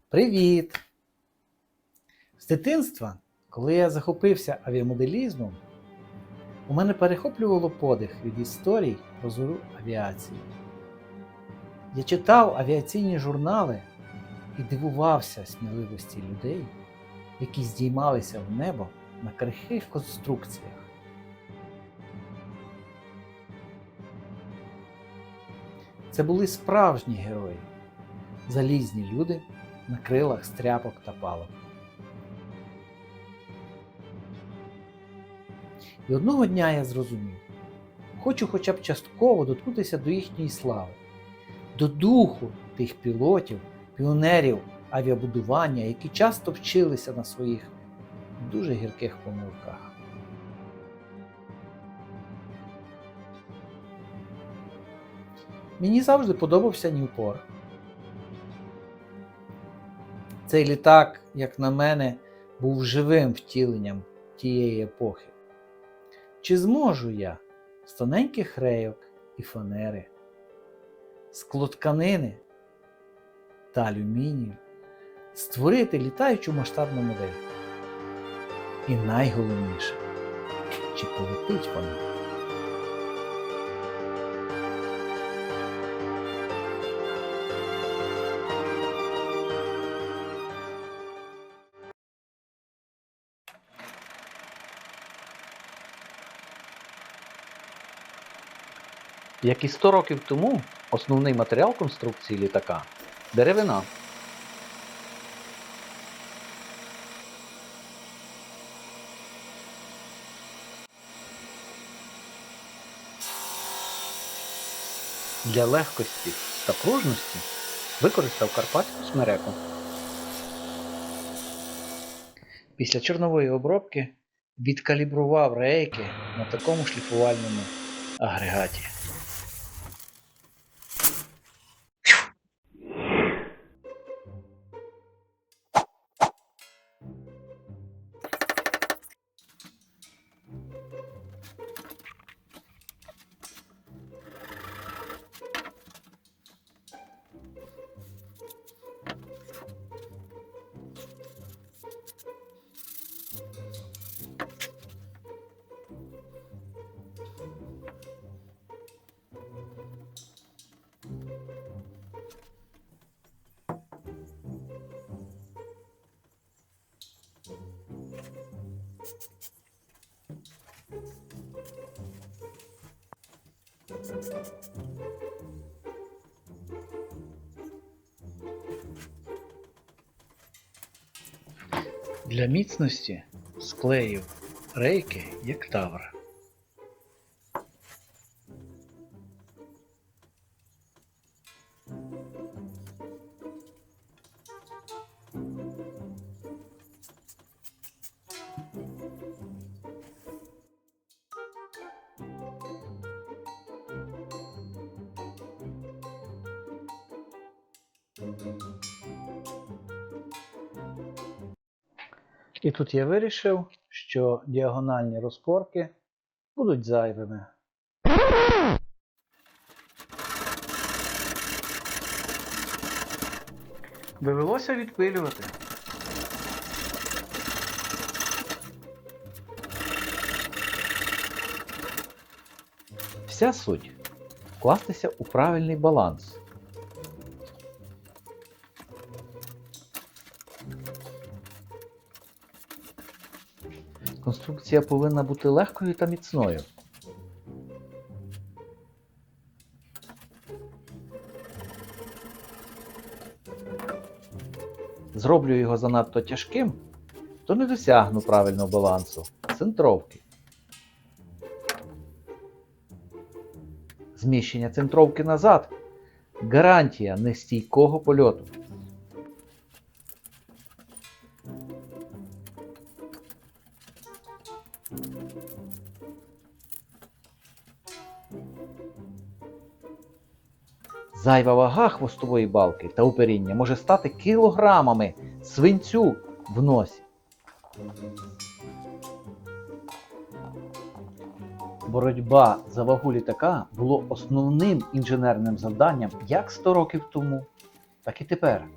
Привіт! З дитинства, коли я захопився авіамоделізмом, у мене перехоплювало подих від історій про зору авіації. Я читав авіаційні журнали і дивувався сміливості людей, які здіймалися в небо на крихких конструкціях. Це були справжні герої, залізні люди на крилах з тряпок та палок. І одного дня я зрозумів, хочу хоча б частково доткнутися до їхньої слави, до духу тих пілотів, піонерів авіабудування, які часто вчилися на своїх дуже гірких помилках. Мені завжди подобався Ньюпор. Цей літак, як на мене, був живим втіленням тієї епохи. Чи зможу я з тоненьких рейок і фанери, склотканини та алюмінію створити літаючу масштабну модель? І найголовніше, чи полетить вона? Як і 100 років тому, основний матеріал конструкції літака – деревина. Для легкості та пружності використав карпатську смереку. Після чорнової обробки відкалібрував рейки на такому шліфувальному агрегаті. Для міцності склеїв рейки як тавр. І тут я вирішив, що діагональні розпорки будуть зайвими. Довелося відпилювати. Вся суть – вкластися у правильний баланс. Конструкція повинна бути легкою та міцною. Зроблю його занадто тяжким, то не досягну правильного балансу – центровки. Зміщення центровки назад – гарантія нестійкого польоту. Зайва вага хвостової балки та оперіння може стати кілограмами свинцю в носі. Боротьба за вагу літака було основним інженерним завданням як 100 років тому, так і тепер.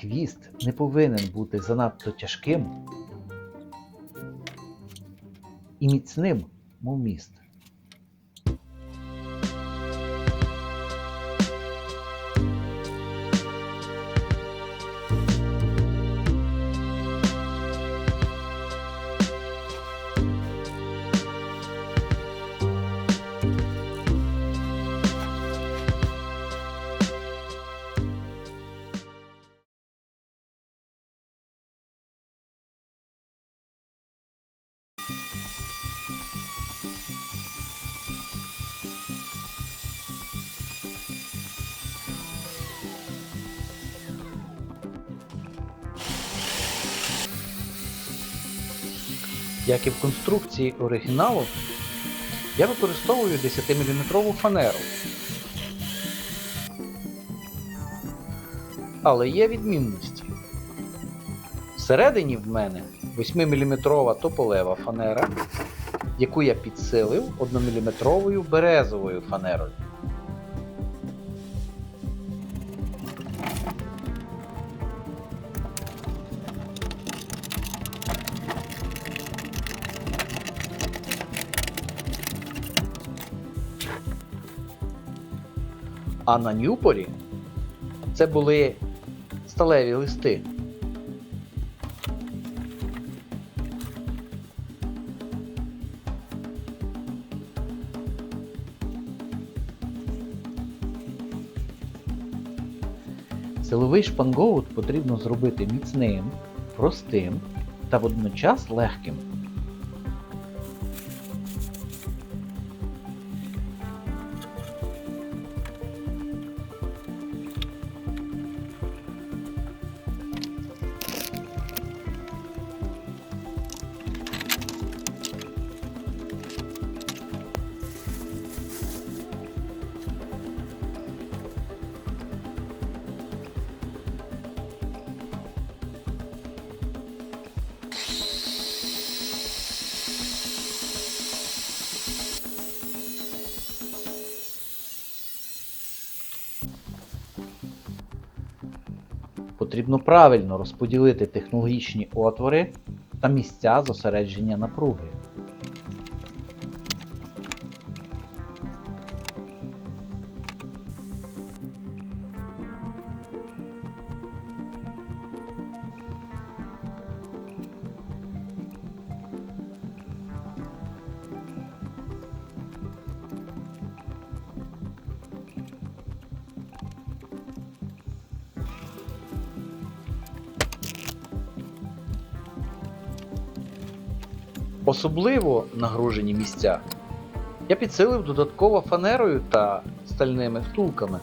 Хвіст не повинен бути занадто тяжким і міцним, мов міст. Як і в конструкції оригіналу, я використовую 10-мм фанеру. Але є відмінності. Всередині в мене 8-мм тополева фанера, яку я підсилив 1-мм березовою фанерою. А на Ньюпорі це були сталеві листи. Силовий шпангоут потрібно зробити міцним, простим та водночас легким. Потрібно правильно розподілити технологічні отвори та місця зосередження напруги. Особливо нагружені місця я підсилив додатково фанерою та стальними втулками.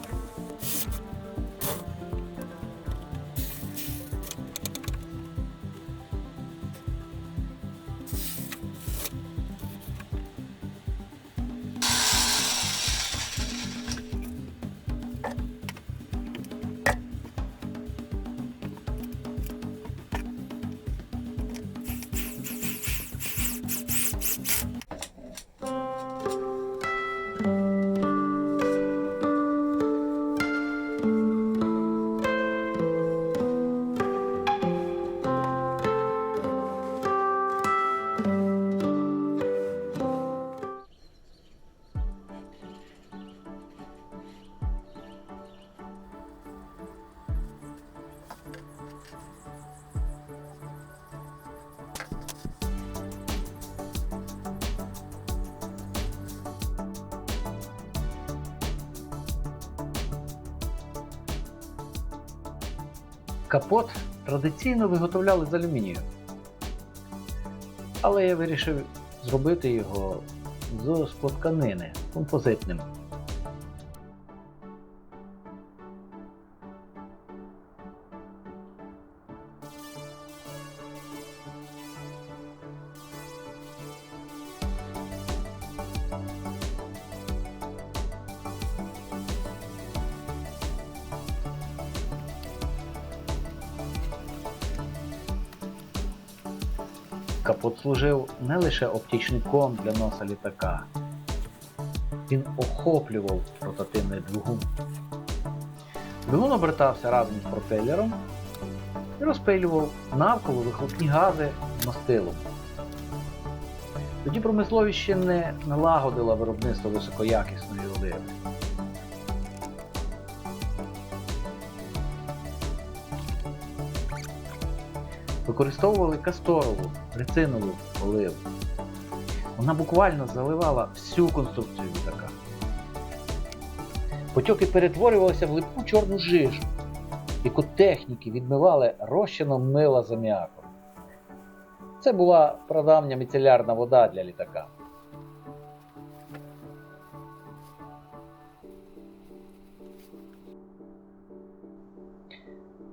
Капот традиційно виготовляли з алюмінію, але я вирішив зробити його з склотканини композитним. Капот служив не лише оптічником для носа літака. Він охоплював портативний двигун. Двигун обертався разом з пропелером і розпилював навколо вихлопні гази мастилом. Тоді промисловість ще не налагодила виробництво високоякісної оливи. Використовували касторову, рецинову оливу. Вона буквально заливала всю конструкцію літака. Потьоки перетворювалися в липку чорну жижу, яку техніки відмивали розчином мила з аміаком. Це була прадавня міцелярна вода для літака.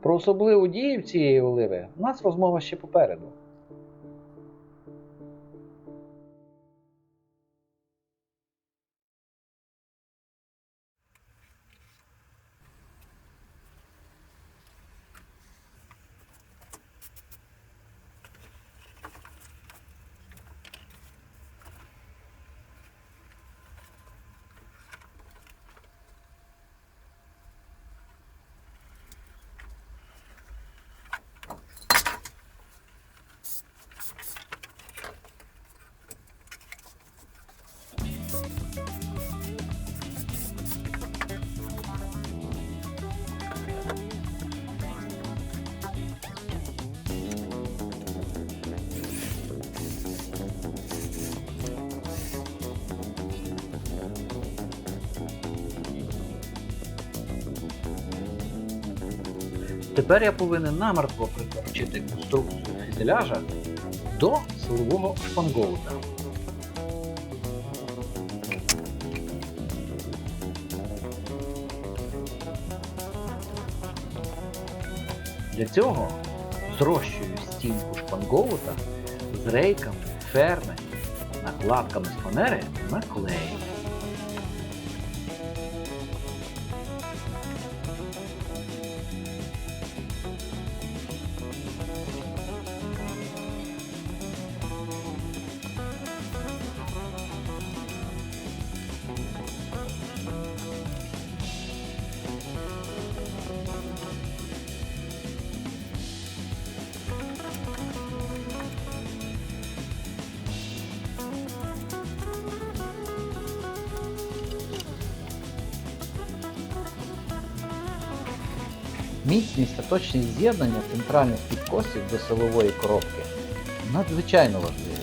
Про особливу дію цієї оливи у нас розмова ще попереду. Тепер я повинен намертво прикручити конструкцію фюзеляжа до силового шпангоута. Для цього зрощую стінку шпангоута з рейками, ферми, накладками з фанери на клей. Міцність та точність з'єднання центральних підкосів до силової коробки надзвичайно важливі.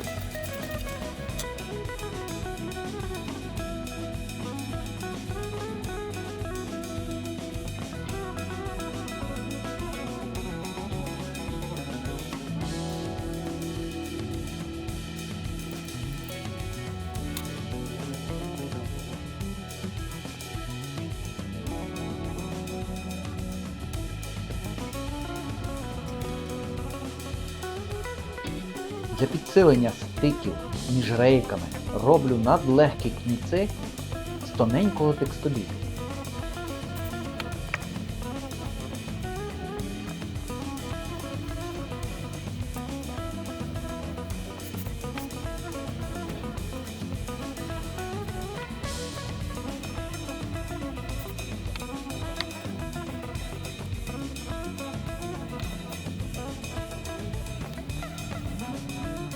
Для підсилення стиків між рейками роблю надлегкі кільці з тоненького текстоліту.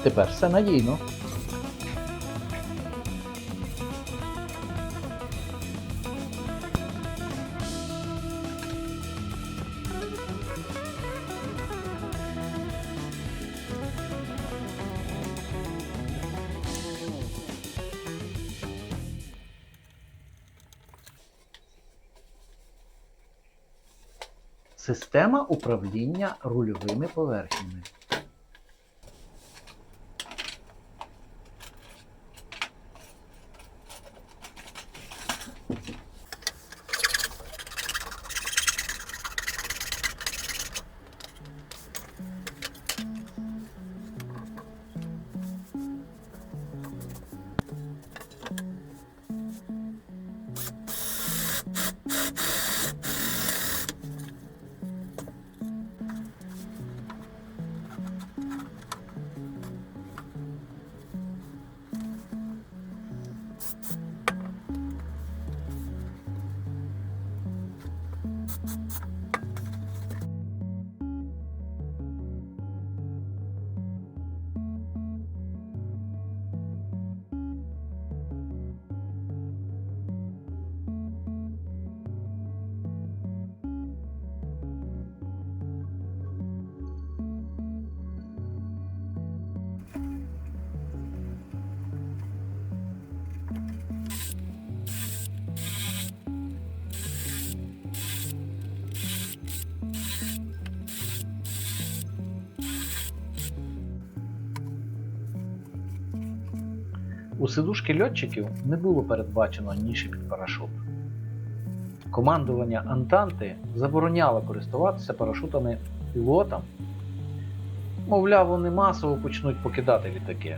Тепер все надійно. Система управління рульовими поверхнями. У сидушки льотчиків не було передбачено ніші під парашут. Командування Антанти забороняло користуватися парашутами пілотам. Мовляв, вони масово почнуть покидати літаки.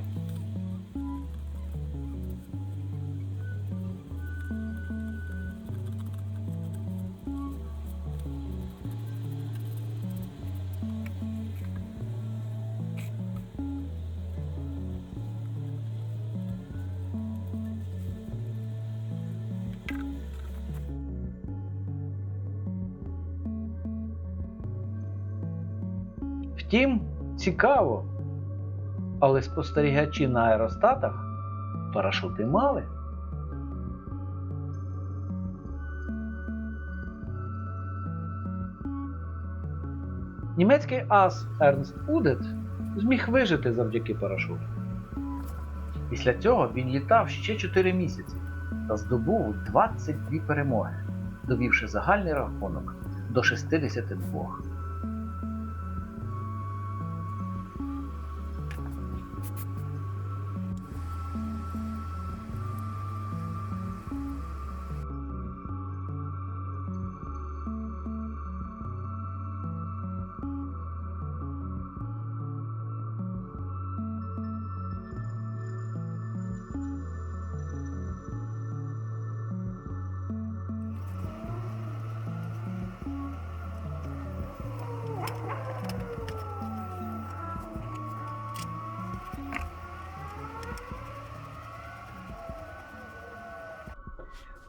Втім, цікаво, але спостерігачі на аеростатах парашути мали. Німецький ас Ернст Удет зміг вижити завдяки парашуту. Після цього він літав ще 4 місяці та здобув 22 перемоги, довівши загальний рахунок до 62.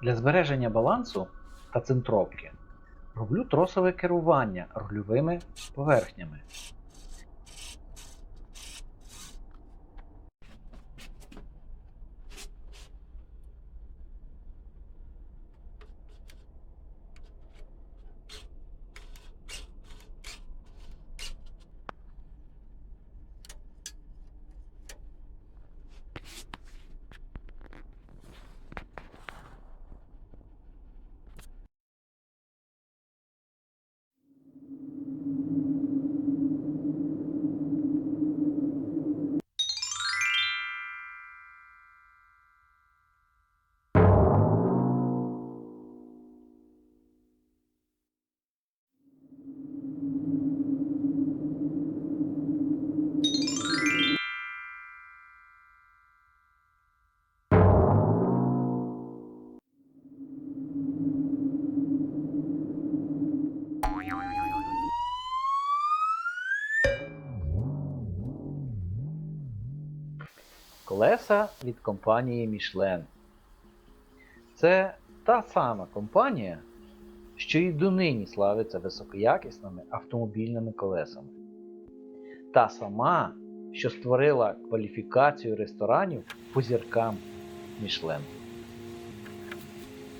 Для збереження балансу та центровки роблю тросове керування рульовими поверхнями. Колеса від компанії Michelin. Це та сама компанія, що і донині славиться високоякісними автомобільними колесами. Та сама, що створила кваліфікацію ресторанів по зіркам Michelin.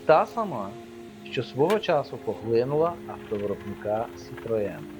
Та сама, що свого часу поглинула автовиробника Citroën.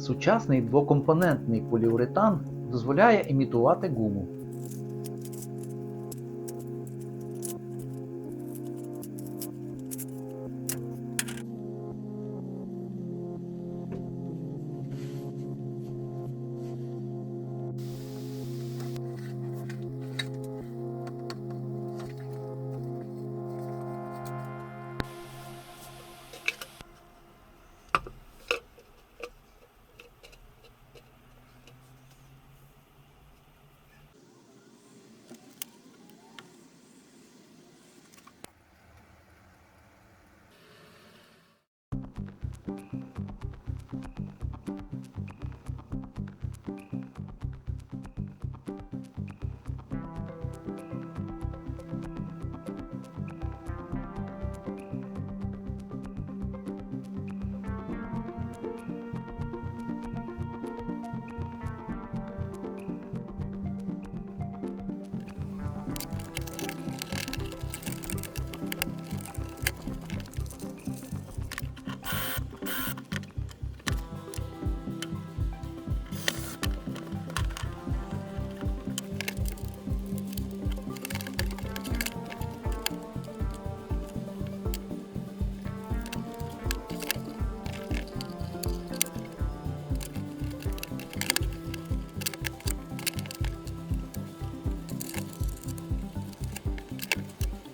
Сучасний двокомпонентний поліуретан дозволяє імітувати гуму.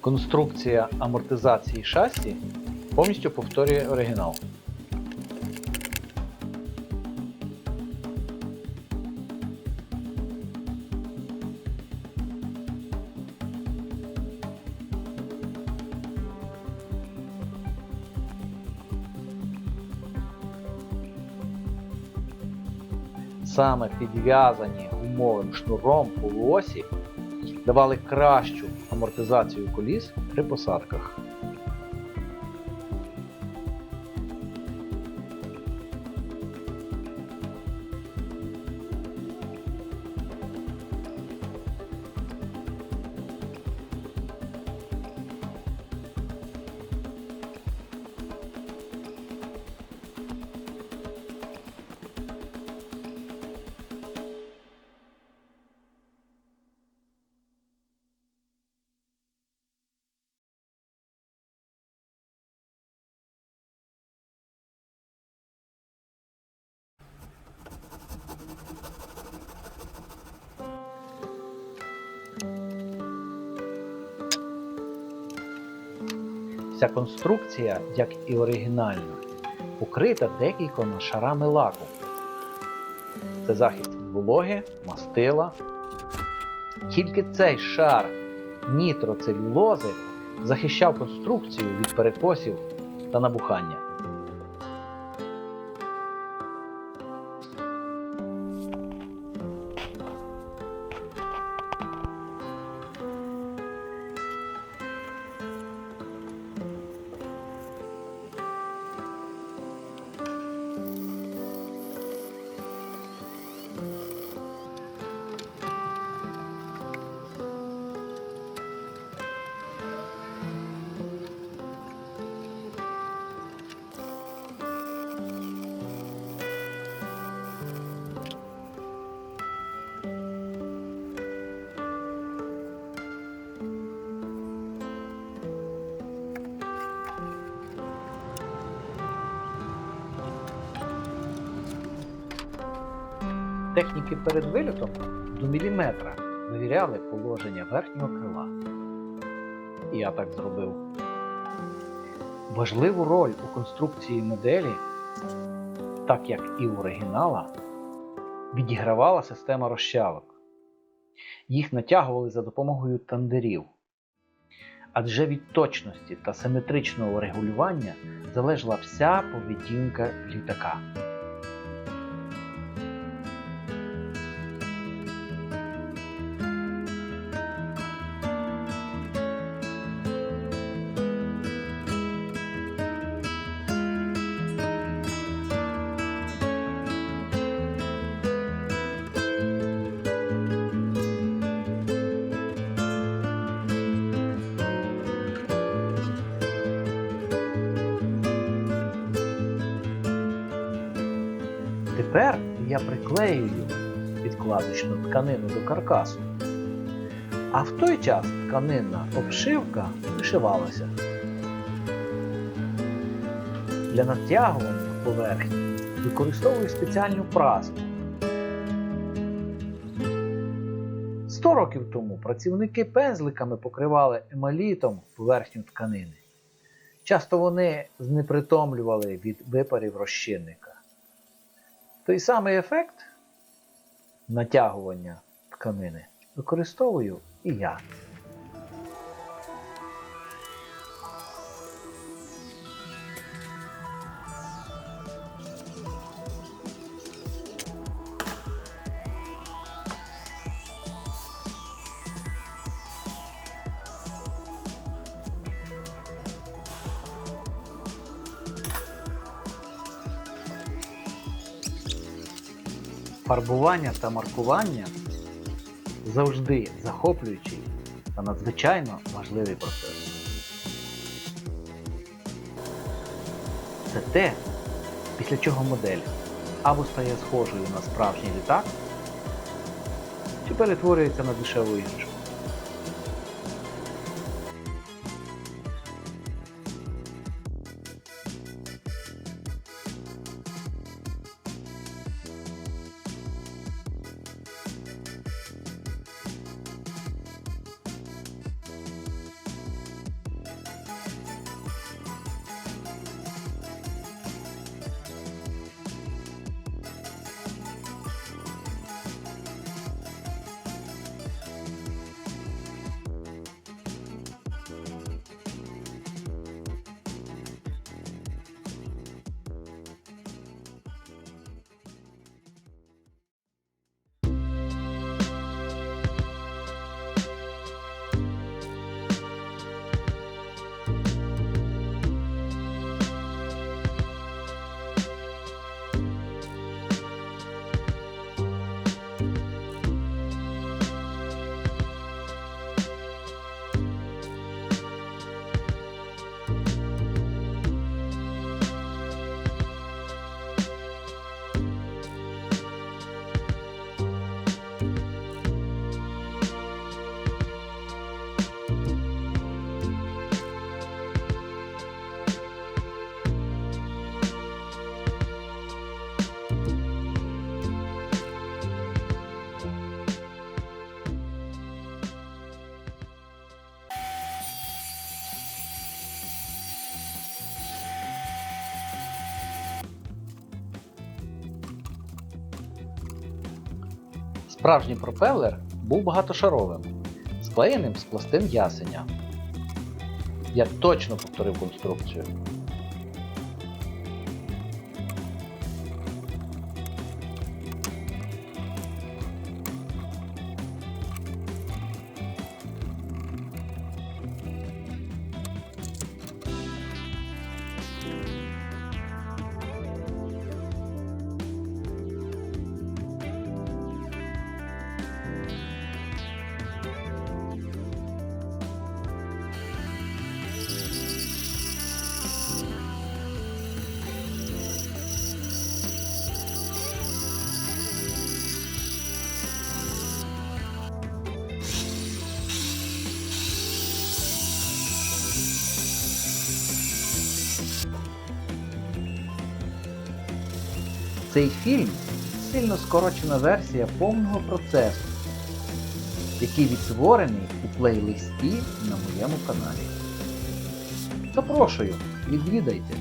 Конструкція амортизації шасі повністю повторює оригінал. Саме підв'язані гумовим шнуром полуосі давали кращу амортизацію коліс при посадках. Ця конструкція, як і оригінальна, покрита декількома шарами лаку. Це захист від вологи, мастила. Тільки цей шар нітроцелюлози захищав конструкцію від перекосів та набухання. Техніки перед вильотом до міліметра вивіряли положення верхнього крила. І я так зробив. Важливу роль у конструкції моделі, так як і у оригінала, відігравала система розчавок. Їх натягували за допомогою тандирів. Адже від точності та симетричного регулювання залежала вся поведінка літака. Тепер я приклеюю підкладочну тканину до каркасу, а в той час тканинна обшивка вишивалася. Для натягування поверхні використовую спеціальну праску. 100 років тому працівники пензликами покривали емалітом поверхню тканини. Часто вони знепритомлювали від випарів розчинника. Той самий ефект натягування тканини використовую і я. Фарбування та маркування завжди захоплюючий та надзвичайно важливий процес. Це те, після чого модель або стає схожою на справжній літак, чи перетворюється на дешеву іграшку. Справжній пропелер був багатошаровим, склеєним з пластин ясеня. Я точно повторив конструкцію. Цей фільм – сильно скорочена версія повного процесу, який відтворений у плейлисті на моєму каналі. Запрошую, відвідайте!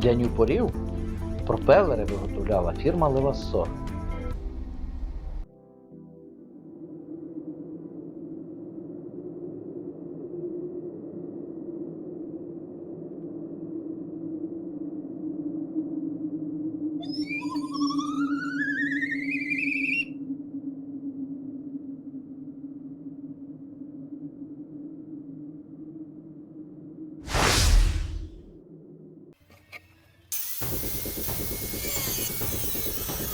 Для нюпорів пропелери виготовляла фірма Levassor.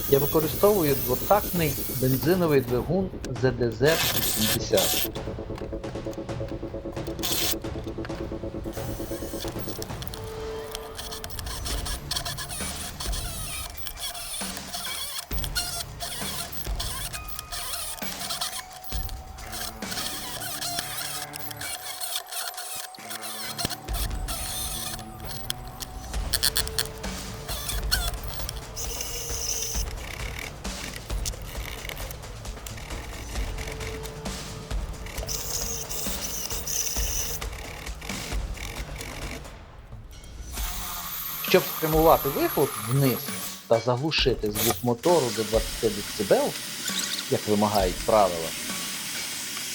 Я використовую двотактний бензиновий двигун ZDZ-80. Щоб спрямувати вихлоп вниз та заглушити звук мотору до 20 дБ, як вимагають правила,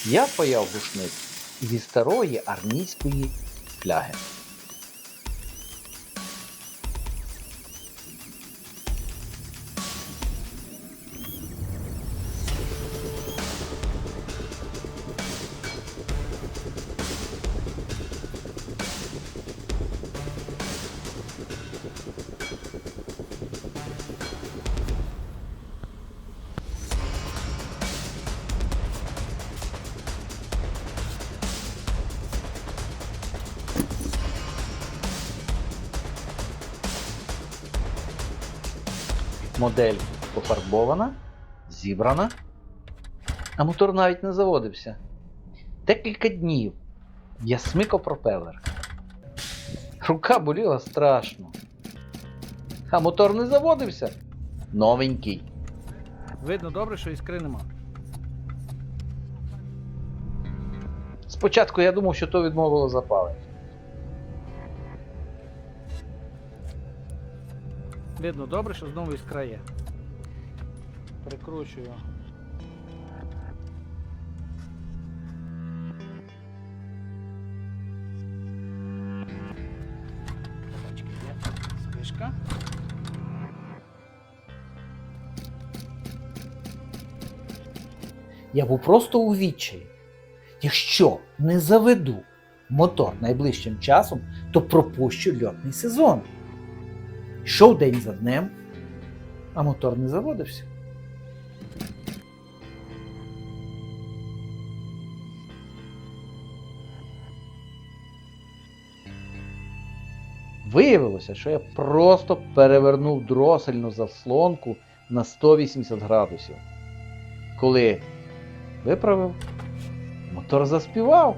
я впаяв глушник зі старої армійської фляги. Модель пофарбована, зібрана, а мотор навіть не заводився. Декілька днів я смикав пропелер. Рука боліла страшно. А мотор не заводився. Новенький. Видно добре, що іскри нема. Спочатку я думав, що то відмовило запалення. Видно добре, що знову іскра є. Прикручую. книжка. Я був просто у відчаї. Якщо не заведу мотор найближчим часом, то пропущу льотний сезон. Йшов день за днем, а мотор не заводився. Виявилося, що я просто перевернув дросельну заслонку на 180 градусів. Коли виправив, мотор заспівав.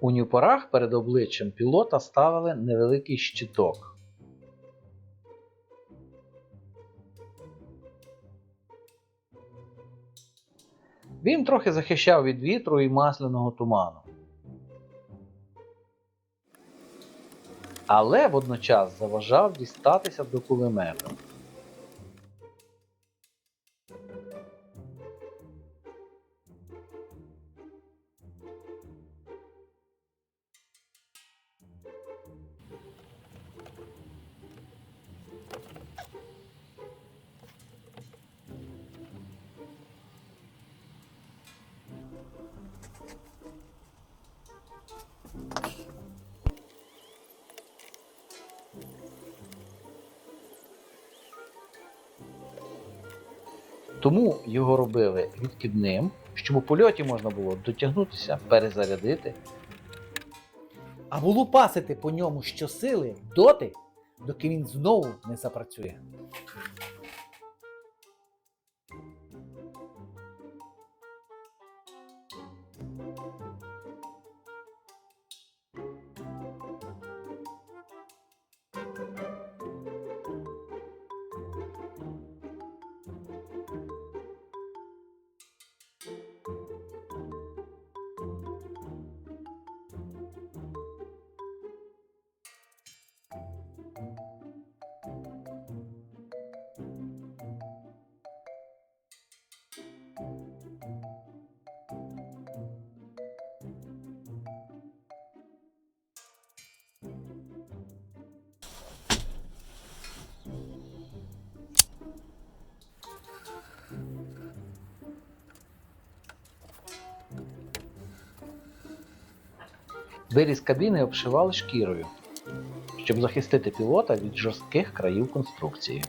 У нюпорах перед обличчям пілота ставили невеликий щиток. Він трохи захищав від вітру і масляного туману. Але водночас заважав дістатися до кулемета. Тому його робили відкидним, щоб у польоті можна було дотягнутися, перезарядити, або лупасити по ньому щосили доти, доки він знову не запрацює. Виріз кабіни обшивали шкірою, щоб захистити пілота від жорстких країв конструкції.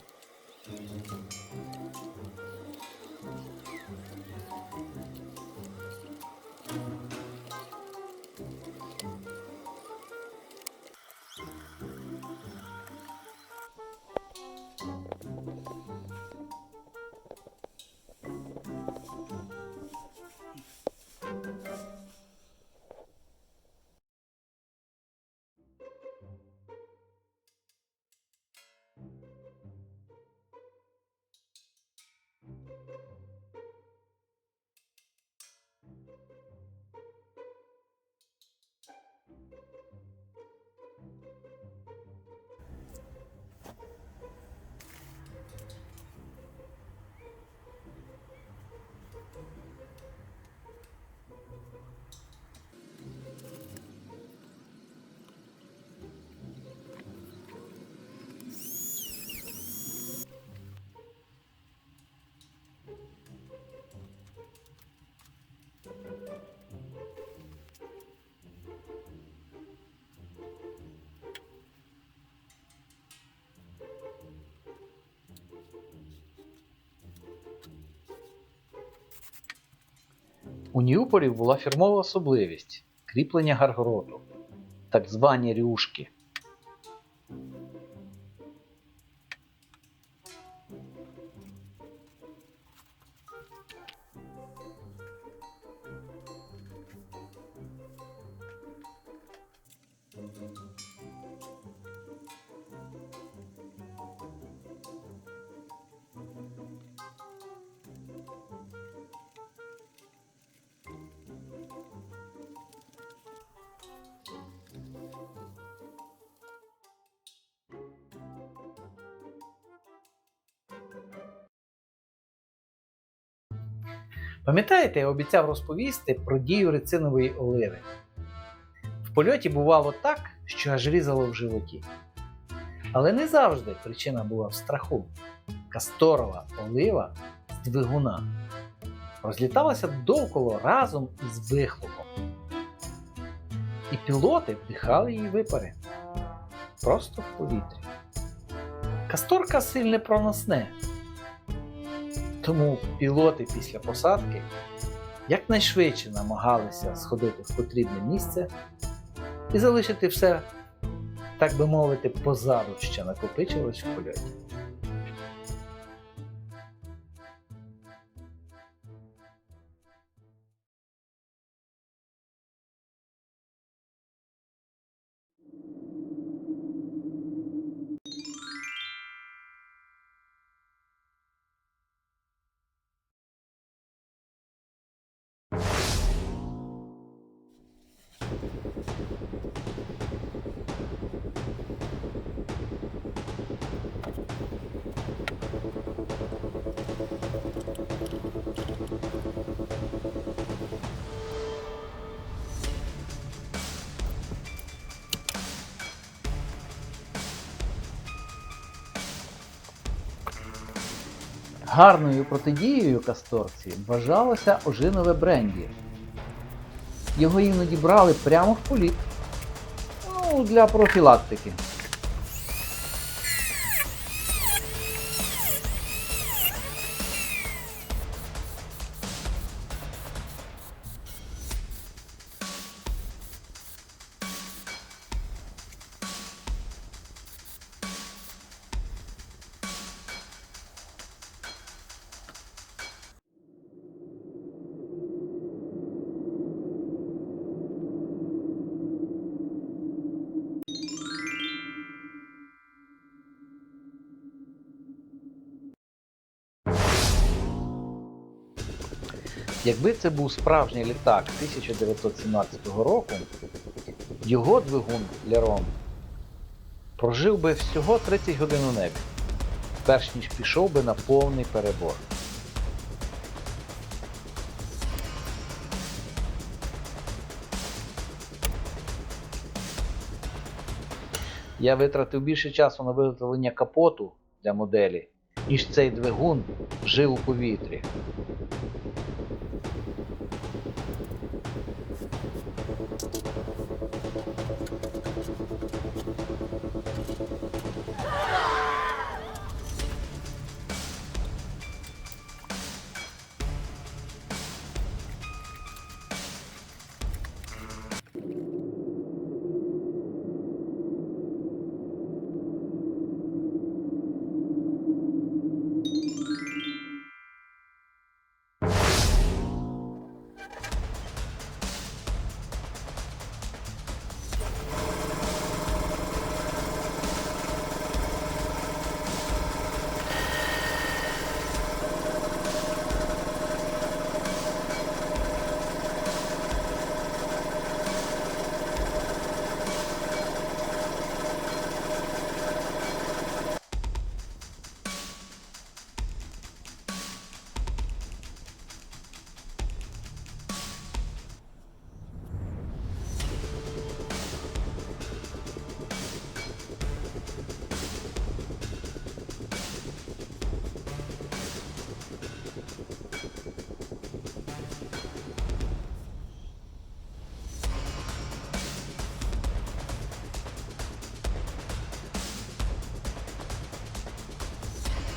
У Ньюпорів була фірмова особливість – кріплення гаргороду, так звані рюшки. Пам'ятаєте, я обіцяв розповісти про дію рицинової оливи. В польоті бувало так, що аж різало в животі. Але не завжди причина була в страху. Касторова олива з двигуна розліталася довкола разом із вихлопом. І пілоти вдихали її випари просто в повітрі. Касторка сильне проносне, тому пілоти після посадки якнайшвидше намагалися сходити в потрібне місце і залишити все, так би мовити, позаду, що накопичилось в польоті. Гарною протидією касторці вважалося ожинове бренді. Його іноді брали прямо в політ. Для профілактики. Якби це був справжній літак 1917 року, його двигун Лерон прожив би всього 30 годин у небі, перш ніж пішов би на повний перебор. Я витратив більше часу на виготовлення капоту для моделі, ніж цей двигун жив у повітрі.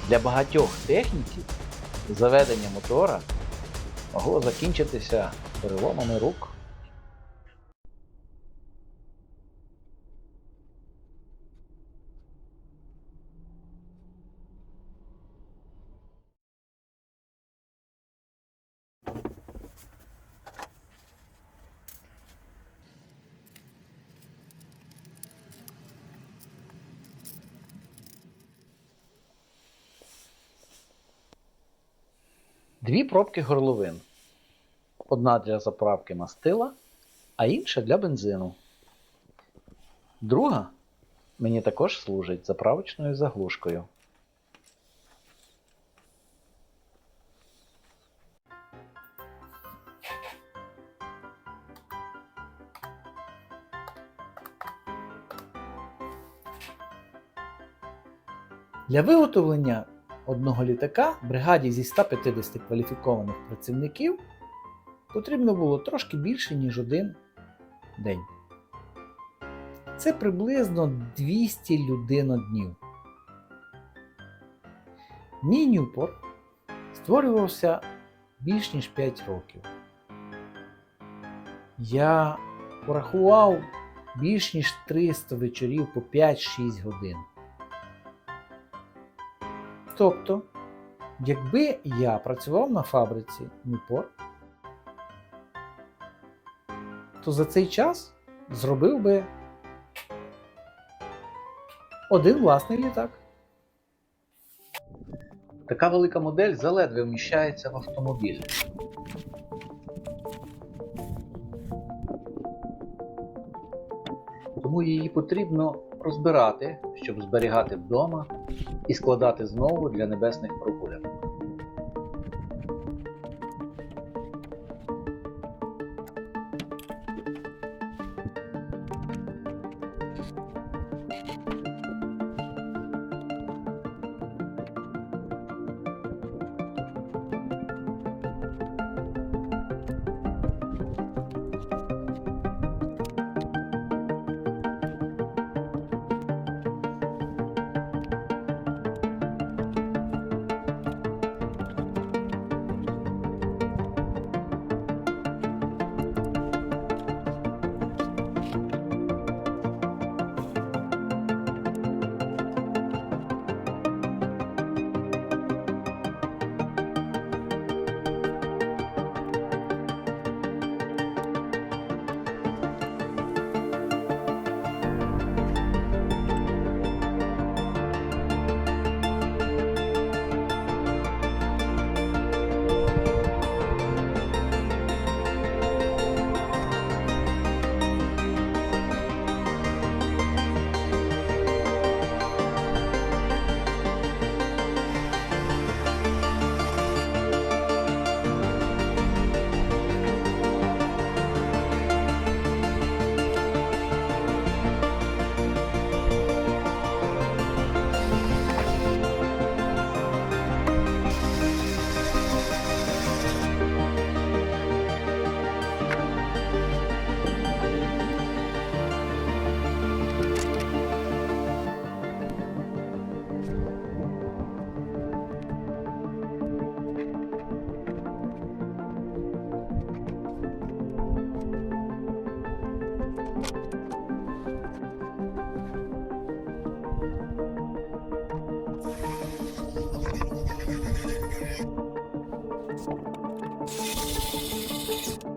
Для багатьох техніків заведення мотора могло закінчитися переломами рук. Дві пробки горловин. Одна для заправки мастила, а інша для бензину. Друга мені також служить заправочною заглушкою. Для виготовлення одного літака бригаді зі 150 кваліфікованих працівників потрібно було трошки більше, ніж один день. Це приблизно 200 людиноднів. Мій Ньюпорт створювався більш ніж 5 років. Я порахував більш ніж 300 вечорів по 5-6 годин. Тобто, якби я працював на фабриці Ньюпорт, то за цей час зробив би один власний літак. Така велика модель заледве вміщається в автомобіль. Тому її потрібно розбирати, щоб зберігати вдома і складати знову для небесних прогулянок.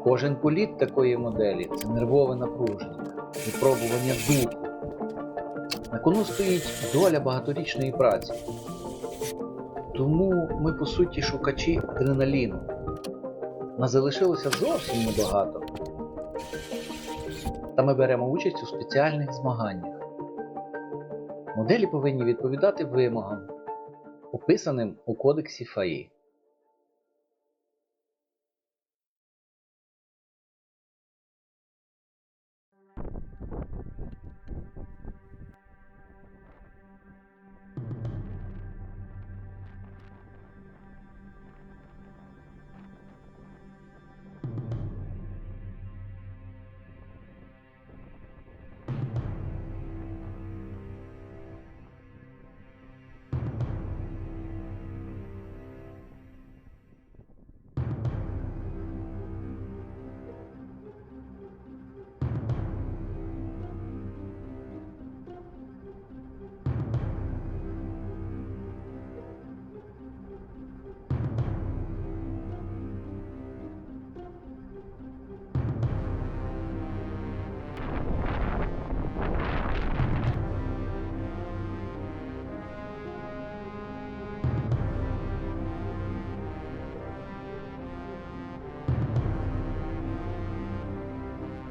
Кожен політ такої моделі – це нервове напруження, випробування духу. На кону стоїть доля багаторічної праці. Тому ми, по суті, шукачі адреналіну. Нас залишилося зовсім небагато. Та ми беремо участь у спеціальних змаганнях. Моделі повинні відповідати вимогам, описаним у кодексі ФАІ.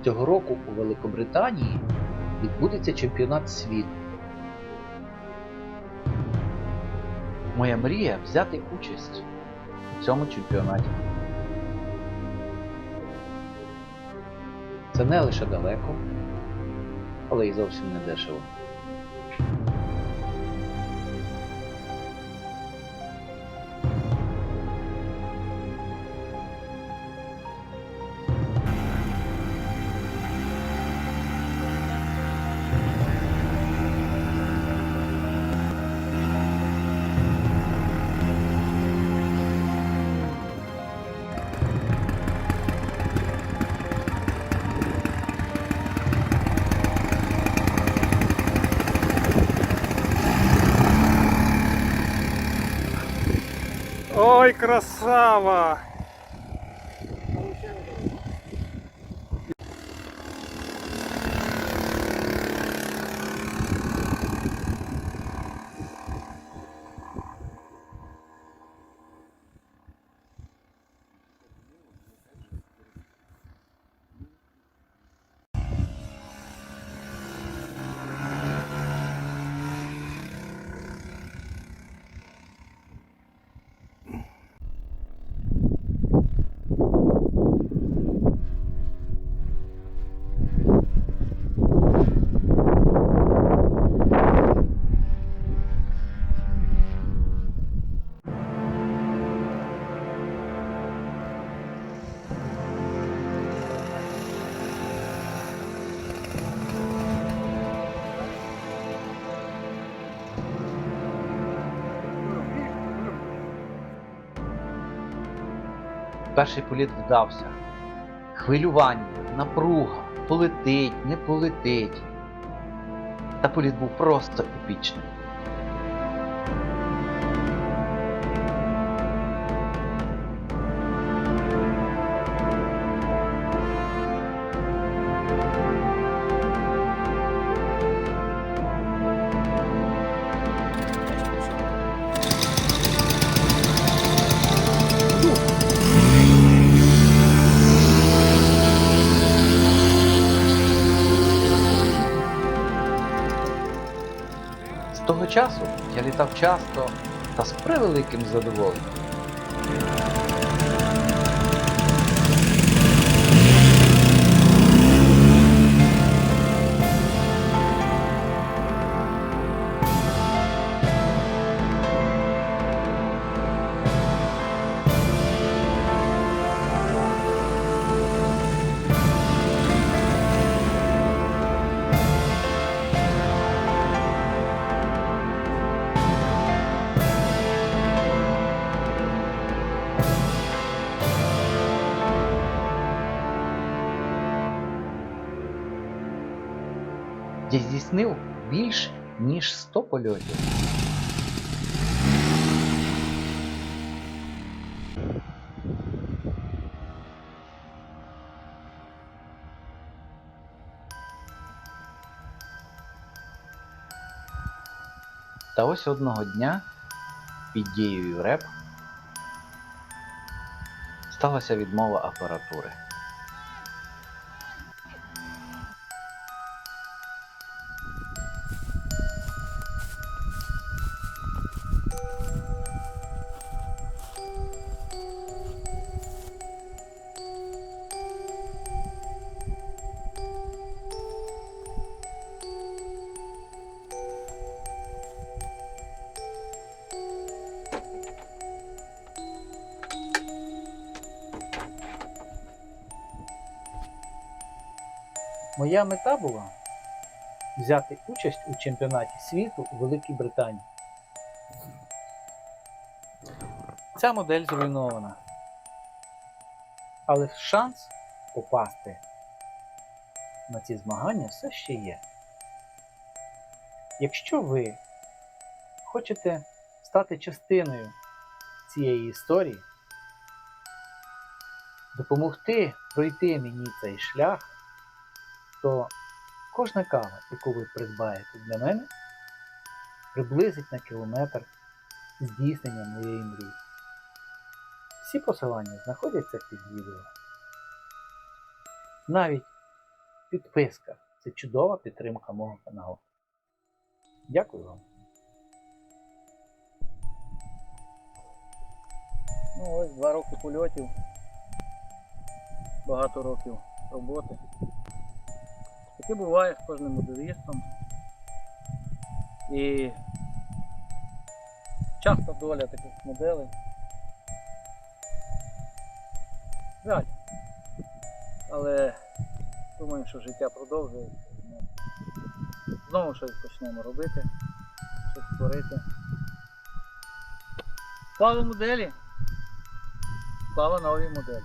Цього року у Великобританії відбудеться чемпіонат світу. Моя мрія – взяти участь у цьому чемпіонаті. Це не лише далеко, але й зовсім не дешево. Ой, красава! Перший політ вдався. Хвилювання, напруга, полетить, не полетить. Та політ був просто епічним. З того часу я літав часто та з превеликим задоволенням. Я здійснив більш ніж 100 польотів. Та ось одного дня під дією РЕП сталася відмова апаратури. Моя мета була взяти участь у чемпіонаті світу у Великій Британії. Ця модель зруйнована. Але шанс попасти на ці змагання все ще є. Якщо ви хочете стати частиною цієї історії, допомогти пройти мені цей шлях, то кожна кава, яку ви придбаєте для мене, приблизить на кілометр здійснення моєї мрії. Всі посилання знаходяться під відео. Навіть підписка – це чудова підтримка мого каналу. Дякую вам. Ну ось 2 роки польотів, багато років роботи. Таке буває з кожним моделістом. І часто доля таких моделей. Жаль. Але думаю, що життя продовжується. Ми знову щось почнемо робити, щось творити. Слава моделі! Слава новій моделі!